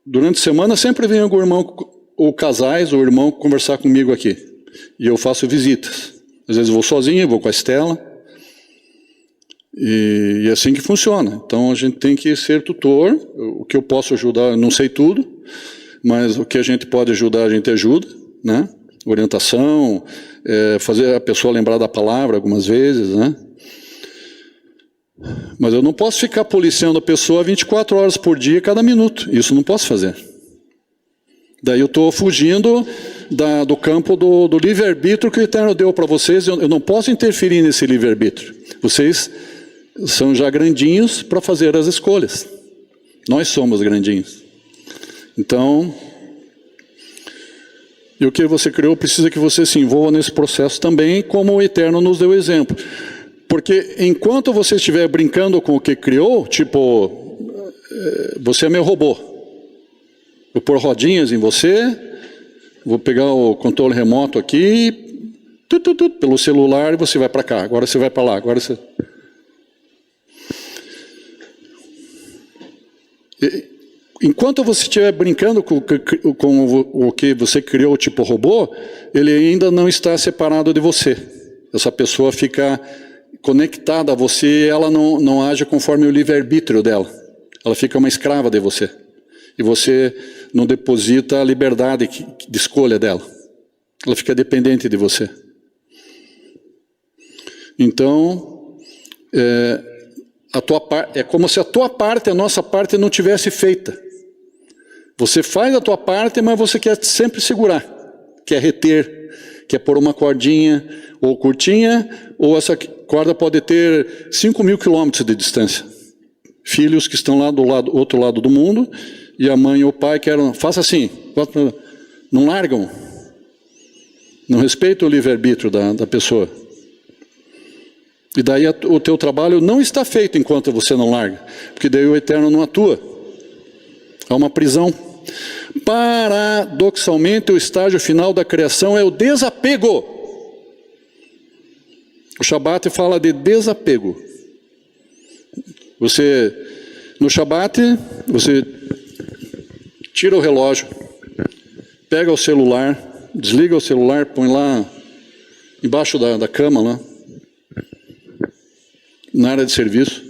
Durante a semana sempre vem algum irmão, ou casais, ou irmão, conversar comigo aqui. E eu faço visitas. Às vezes eu vou sozinho, vou com a Estela. E é assim que funciona. Então a gente tem que ser tutor. O que eu posso ajudar, eu não sei tudo, mas o que a gente pode ajudar, a gente ajuda, né? Orientação, fazer a pessoa lembrar da palavra algumas vezes, né? Mas eu não posso ficar policiando a pessoa 24 horas por dia, cada minuto. Isso não posso fazer. Daí eu estou fugindo do campo do livre-arbítrio que o Eterno deu para vocês. Eu não posso interferir nesse livre-arbítrio. Vocês são já grandinhos para fazer as escolhas. Nós somos grandinhos. Então, e o que você criou precisa que você se envolva nesse processo também, como o Eterno nos deu exemplo. Porque enquanto você estiver brincando com o que criou, tipo, você é meu robô. Vou pôr rodinhas em você, vou pegar o controle remoto aqui, pelo celular, e você vai para cá, agora você vai para lá, agora você... Enquanto você estiver brincando com o que você criou, tipo robô, ele ainda não está separado de você. Essa pessoa fica conectada a você, ela não age conforme o livre-arbítrio dela. Ela fica uma escrava de você. E você não deposita a liberdade de escolha dela. Ela fica dependente de você. Então, é como se a tua parte, a nossa parte, não tivesse feita. Você faz a tua parte, mas você quer sempre segurar, quer reter, quer pôr uma cordinha, ou curtinha, ou essa corda pode ter 5.000 quilômetros de distância. Filhos que estão lá do outro lado do mundo, e a mãe ou o pai querem, faça assim, não largam, não respeitam o livre-arbítrio da pessoa. E daí o teu trabalho não está feito enquanto você não larga, porque daí o Eterno não atua. É uma prisão. Paradoxalmente, o estágio final da criação é o desapego. O Shabat fala de desapego. Você No Shabat, você tira o relógio, pega o celular, desliga o celular, põe lá embaixo da cama, lá, na área de serviço.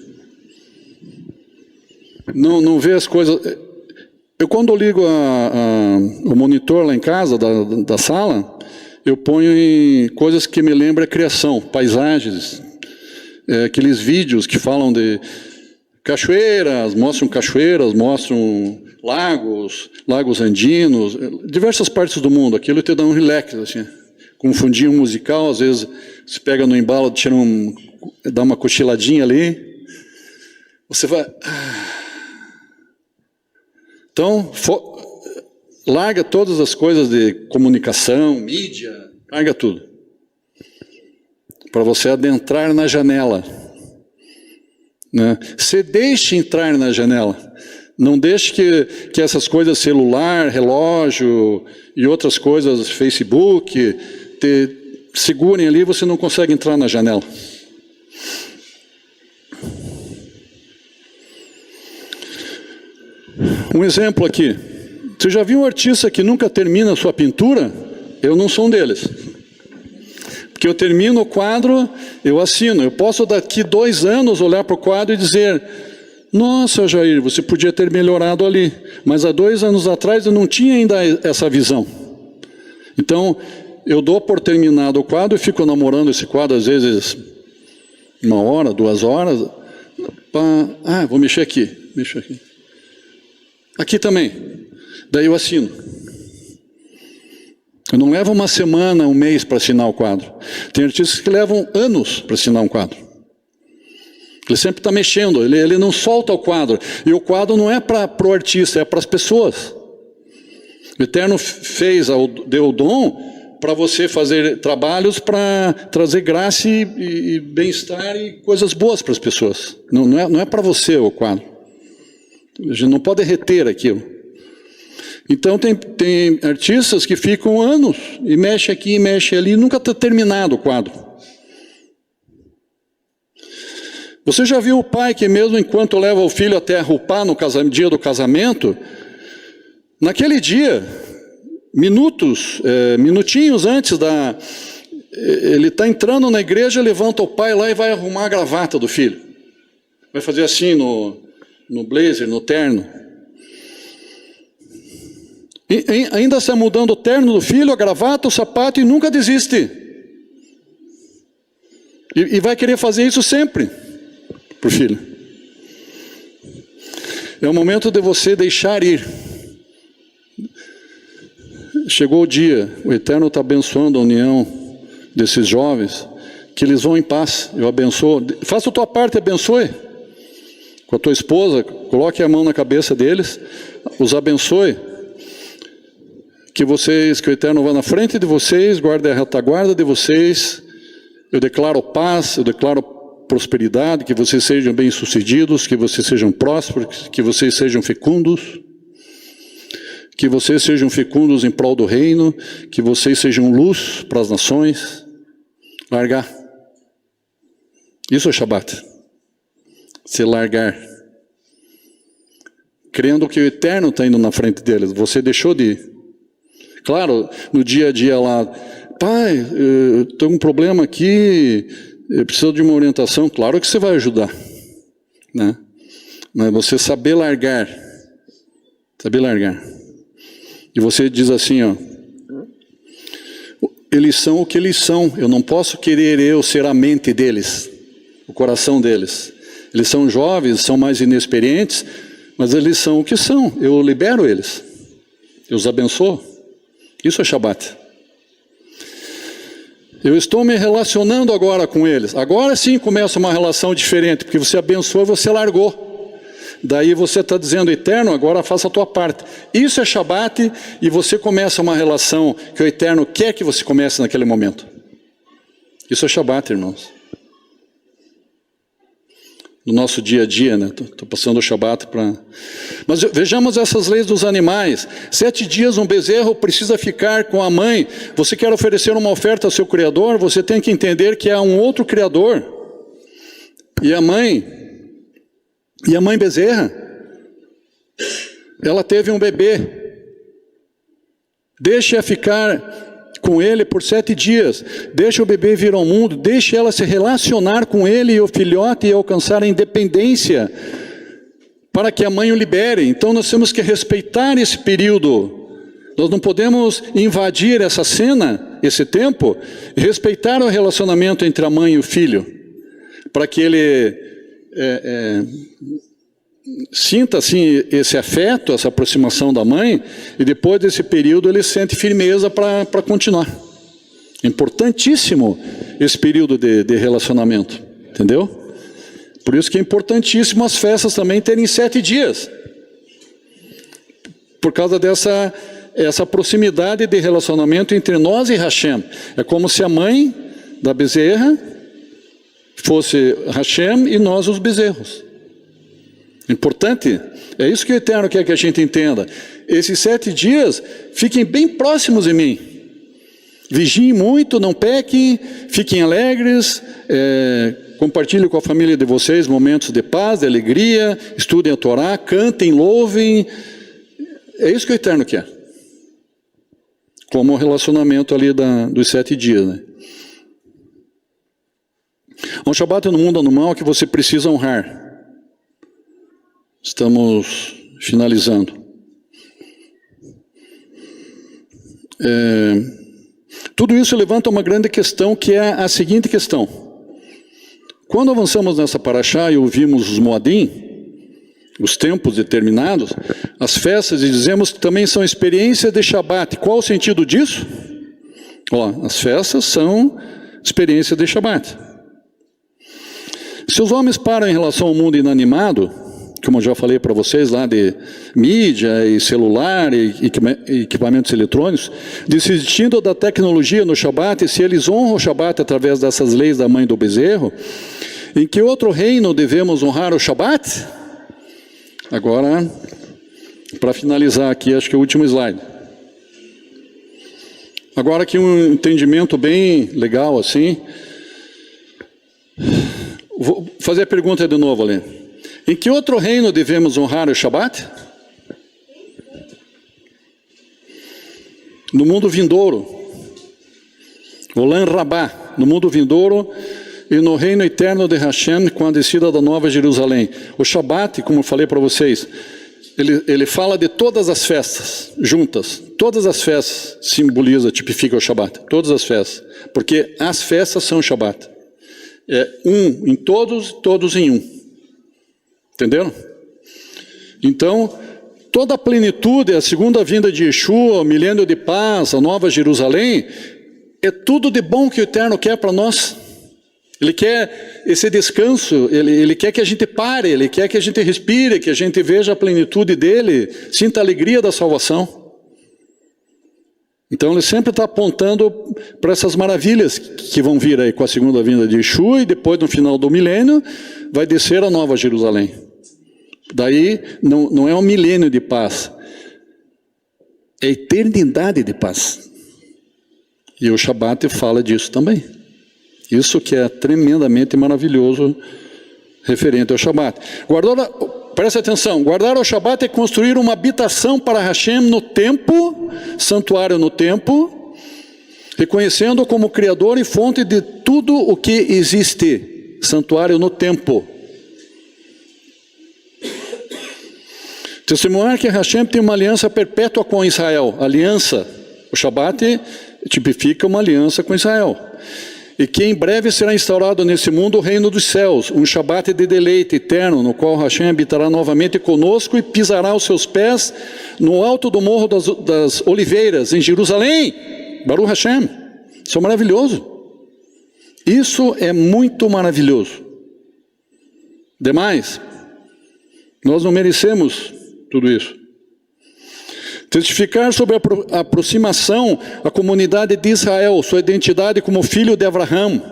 Não vê as coisas. Eu, quando ligo o monitor lá em casa, da sala, eu ponho em coisas que me lembram a criação, paisagens, aqueles vídeos que falam de cachoeiras, mostram lagos andinos, diversas partes do mundo. Aquilo te dá um relax, assim, com um fundinho musical, às vezes você pega no embalo, dá uma cochiladinha ali, você vai... Então, larga todas as coisas de comunicação, mídia, larga tudo. Para você adentrar na janela. Né? Você deixe entrar na janela. Não deixe que essas coisas, celular, relógio e outras coisas, Facebook, te segurem ali e você não consegue entrar na janela. Um exemplo aqui. Você já viu um artista que nunca termina a sua pintura? Eu não sou um deles. Porque eu termino o quadro, eu assino. Eu posso daqui 2 anos olhar para o quadro e dizer: nossa, Jair, você podia ter melhorado ali. Mas há 2 anos atrás eu não tinha ainda essa visão. Então, eu dou por terminado o quadro e fico namorando esse quadro, às vezes 1 hora, 2 horas. Vou mexer aqui. Aqui também. Daí eu assino. Eu não levo 1 semana, 1 mês para assinar o quadro. Tem artistas que levam anos para assinar um quadro. Ele sempre está mexendo, ele não solta o quadro. E o quadro não é para o artista, é para as pessoas. O Eterno deu o dom para você fazer trabalhos para trazer graça e bem-estar e coisas boas para as pessoas. Não é para você o quadro. A gente não pode reter aquilo. Então tem artistas que ficam anos e mexe aqui, mexe ali, e nunca está terminado o quadro. Você já viu o pai que mesmo enquanto leva o filho até arrupar no dia do casamento, naquele dia, minutinhos antes ele está entrando na igreja, levanta o pai lá e vai arrumar a gravata do filho. Vai fazer assim no blazer, no terno. Ainda está mudando o terno do filho, a gravata, o sapato, e nunca desiste. E vai querer fazer isso sempre para o filho. É o momento de você deixar ir. Chegou o dia, o Eterno está abençoando a união desses jovens, que eles vão em paz. Eu abençoo. Faça a tua parte, abençoe. Com a tua esposa, coloque a mão na cabeça deles, os abençoe. Que o Eterno vá na frente de vocês, guarde a retaguarda de vocês. Eu declaro paz, eu declaro prosperidade, que vocês sejam bem-sucedidos, que vocês sejam prósperos, que vocês sejam fecundos, que vocês sejam fecundos em prol do reino, que vocês sejam luz para as nações. Largar. Isso é Shabat. Se largar. Crendo que o Eterno está indo na frente deles. Você deixou de ir. Claro, no dia a dia lá, pai, eu tenho um problema aqui, eu preciso de uma orientação. Claro que você vai ajudar, né? Mas você saber largar. E você diz assim, ó, eles são o que eles são, eu não posso querer eu ser a mente deles, o coração deles. Eles são jovens, são mais inexperientes, mas eles são o que são, eu libero eles, eu os abençoo. Isso é Shabat. Eu estou me relacionando agora com eles. Agora sim começa uma relação diferente, porque você abençoou e você largou. Daí você está dizendo, Eterno, agora faça a tua parte. Isso é Shabat, e você começa uma relação que o Eterno quer que você comece naquele momento. Isso é Shabat, irmãos. No nosso dia a dia, né? Estou passando o Shabat para... Mas vejamos essas leis dos animais. 7 dias um bezerro precisa ficar com a mãe. Você quer oferecer uma oferta ao seu Criador, você tem que entender que há um outro Criador. E a mãe E a mãe Bezerra, ela teve um bebê. Deixe-a ficar com ele por 7 dias. Deixe o bebê vir ao mundo. Deixe ela se relacionar com ele e o filhote e alcançar a independência para que a mãe o libere. Então nós temos que respeitar esse período. Nós não podemos invadir essa cena, esse tempo, e respeitar o relacionamento entre a mãe e o filho, para que ele sinta assim esse afeto, essa aproximação da mãe, e depois desse período ele sente firmeza para continuar. Importantíssimo esse período de relacionamento, entendeu? Por isso que é importantíssimo as festas também terem 7 dias, por causa dessa proximidade de relacionamento entre nós e Hashem. É como se a mãe da bezerra fosse Hashem e nós os bezerros. Importante, é isso que o Eterno quer que a gente entenda. Esses 7 dias, fiquem bem próximos de mim. Vigiem muito, não pequem, fiquem alegres, compartilhem com a família de vocês momentos de paz, de alegria, estudem a Torá, cantem, louvem. É isso que o Eterno quer. Como o relacionamento ali dos 7 dias, né? Um Shabat no mundo animal que você precisa honrar. Estamos finalizando. Tudo isso levanta uma grande questão, que é a seguinte questão. Quando avançamos nessa paraxá e ouvimos os Moadim, os tempos determinados, as festas, e dizemos que também são experiências de Shabat. Qual o sentido disso? As festas são experiências de Shabat. Se os homens param em relação ao mundo inanimado, como eu já falei para vocês lá de mídia e celular e equipamentos eletrônicos, desistindo da tecnologia no Shabat, se eles honram o Shabat através dessas leis da mãe do bezerro, em que outro reino devemos honrar o Shabat? Agora, para finalizar aqui, acho que é o último slide. Agora aqui um entendimento bem legal assim. Vou fazer a pergunta de novo ali. Em que outro reino devemos honrar o Shabat? No mundo vindouro. Olam Rabá, no mundo vindouro e no reino eterno de Hashem com a descida da Nova Jerusalém. O Shabat, como eu falei para vocês, ele fala de todas as festas juntas. Todas as festas simboliza, tipifica o Shabat. Todas as festas. Porque as festas são o Shabat. Um em todos, todos em um. Entenderam? Então, toda a plenitude, a segunda vinda de Yeshua, o milênio de paz, a Nova Jerusalém, é tudo de bom que o Eterno quer para nós. Ele quer esse descanso, ele quer que a gente pare, ele quer que a gente respire, que a gente veja a plenitude dele, sinta a alegria da salvação. Então ele sempre está apontando para essas maravilhas que vão vir aí com a segunda vinda de Yeshua, e depois no final do milênio vai descer a Nova Jerusalém. Daí não é um milênio de paz, é eternidade de paz. E o Shabat fala disso também. Isso que é tremendamente maravilhoso referente ao Shabat. Presta atenção, guardar o Shabat é construir uma habitação para Hashem no templo, santuário no templo, reconhecendo-o como Criador e fonte de tudo o que existe, santuário no templo. Testemunhar que Hashem tem uma aliança perpétua com Israel, aliança, o Shabat tipifica uma aliança com Israel. E que em breve será instaurado nesse mundo o reino dos céus, um Shabat de deleite eterno, no qual Hashem habitará novamente conosco e pisará os seus pés no alto do Morro das Oliveiras, em Jerusalém. Baruch Hashem. Isso é maravilhoso. Isso é muito maravilhoso. Demais, nós não merecemos tudo isso. Testificar sobre a aproximação à comunidade de Israel, sua identidade como filho de Abraão.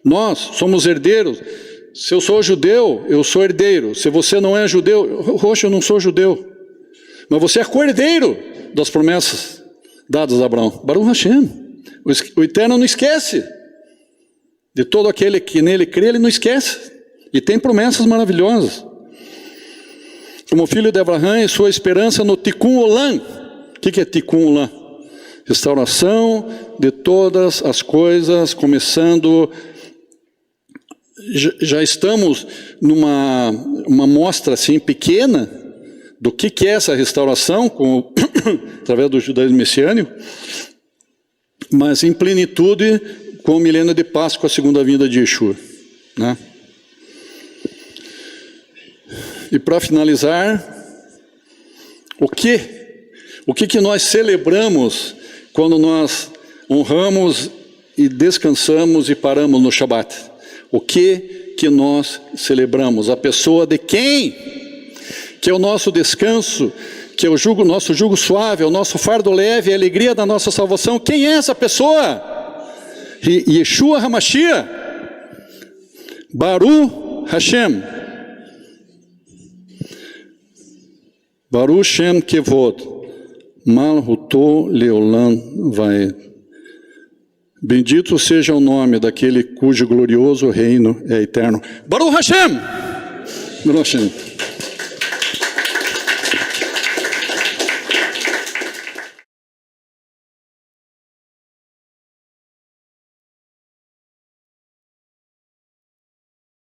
Nós somos herdeiros. Se eu sou judeu, eu sou herdeiro. Se você não é judeu, eu não sou judeu. Mas você é co-herdeiro das promessas dadas a Abraão. Baruch Hashem. O Eterno não esquece. De todo aquele que nele crê, ele não esquece. E tem promessas maravilhosas. como filho de Abraão e sua esperança no Tikkun Olam. O que é Tikkun Olam? Restauração de todas as coisas, começando... Já estamos numa mostra assim, pequena do que é essa restauração, através do judaísmo messiânico, mas em plenitude com o milênio de Páscoa, a segunda vinda de Yeshua, né? E para finalizar, o que nós celebramos quando nós honramos e descansamos e paramos no Shabat? O que nós celebramos? A pessoa de quem? Que é o nosso descanso, que é o nosso jugo suave, é o nosso fardo leve, a alegria da nossa salvação. Quem é essa pessoa? Yeshua HaMashiach. Baruch Hashem. Baruch Shem Kevod. Malhuto Leolam Vaed. Bendito seja o nome daquele cujo glorioso reino é eterno. Baruch Hashem! Baruch Hashem.